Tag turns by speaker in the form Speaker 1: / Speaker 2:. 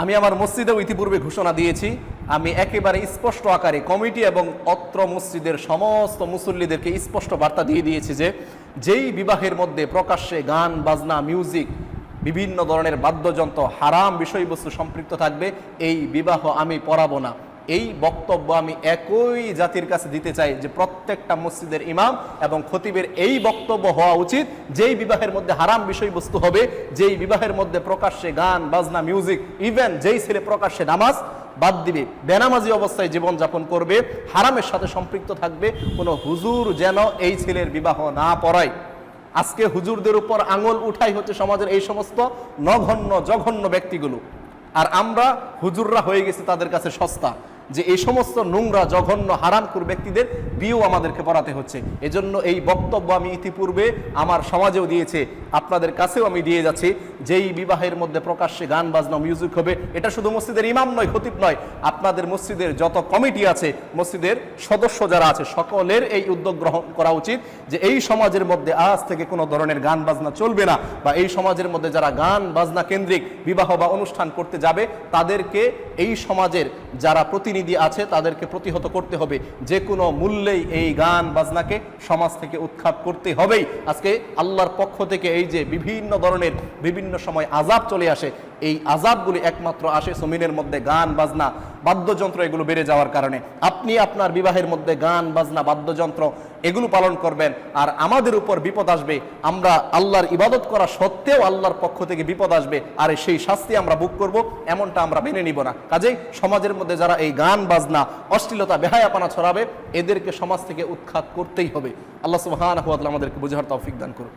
Speaker 1: আমি আমার মসজিদেও ইতিপূর্বে ঘোষণা দিয়েছি, আমি একেবারে স্পষ্ট আকারে কমিটি এবং অত্র মসজিদের সমস্ত মুসল্লিদেরকে স্পষ্ট বার্তা দিয়ে দিয়েছি যে যেই বিবাহের মধ্যে প্রকাশ্যে গান বাজনা মিউজিক বিভিন্ন ধরনের বাদ্যযন্ত্র হারাম বিষয়বস্তু সম্পৃক্ত থাকবে, এই বিবাহ আমি পড়াবো না। এই বক্তব্য আমি একই জাতির কাছে দিতে চাই যে প্রত্যেকটা মসজিদের ইমাম এবং খতিবের এই বক্তব্য হওয়া উচিত, যেই বিবাহের মধ্যে হারাম বিষয়বস্তু হবে, যেই বিবাহের মধ্যে প্রকাশ্যে গান বাজনা মিউজিক, ইভেন যেই ছেলে প্রকাশ্যে নামাজ বাদ দিবে, বেনামাজি অবস্থায় জীবনযাপন করবে, হারামের সাথে সম্পৃক্ত থাকবে, কোনো হুজুর যেন এই ছেলের বিবাহ না পড়ায়। আজকে হুজুরদের উপর আঙুল উঠাই হচ্ছে সমাজের এই সমস্ত জঘন্য ব্যক্তিগুলো, আর আমরা হুজুররা হয়ে গেছি তাদের কাছে সস্তা, যে এই সমস্ত নোংরা জঘন্য হারামখোর ব্যক্তিদের বিয়েও আমাদেরকে পড়াতে হচ্ছে। এজন্য এই বক্তব্য আমি ইতিপূর্বে আমার সমাজেও দিয়েছে, আপনাদের কাছেও আমি দিয়ে যাচ্ছি, যেই বিবাহের মধ্যে প্রকাশ্যে গান বাজনা মিউজিক হবে, এটা শুধু মসজিদের ইমাম নয়, খতিব নয়, আপনাদের মসজিদের যত কমিটি আছে, মসজিদের সদস্য যারা আছে, সকলের এই উদ্যোগ গ্রহণ করা উচিত যে এই সমাজের মধ্যে আজ থেকে কোনো ধরনের গান বাজনা চলবে না, বা এই সমাজের মধ্যে যারা গান বাজনা কেন্দ্রিক বিবাহ বা অনুষ্ঠান করতে যাবে তাদেরকে এই সমাজের যারা প্রতিনিধি আছে তাদেরকে প্রতিহত করতে হবে, যে কোনো মূল্যেই এই গান বাজনাকে সমাজ থেকে উৎখাত করতে হবেই। আজকে আল্লাহর পক্ষ থেকে এই যে বিভিন্ন ধরনের বিভিন্ন সময় আযাব চলে আসে, এই আযাবগুলি একমাত্র আসে জমিনের মধ্যে গান বাজনা বাদ্যযন্ত্র এগুলো বেড়ে যাওয়ার কারণে। আপনি আপনার বিবাহের মধ্যে গান বাজনা বাদ্যযন্ত্র এগুলো পালন করবেন, আর আমাদের উপর বিপদ আসবে, আমরা আল্লাহর ইবাদত করা সত্ত্বেও আল্লাহর পক্ষ থেকে বিপদ আসবে, আর সেই শাস্তি আমরা ভোগ করব, এমনটা আমরা মেনে নিব না। কাজেই সমাজের মধ্যে যারা এই গান বাজনা অশ্লীলতা বেহায়াপনা ছড়াবে, এদেরকে সমাজ থেকে উৎখাত করতেই হবে। আল্লাহ সুবহানাহু ওয়া তাআলা আমাদেরকে বুঝার তৌফিক দান করুন।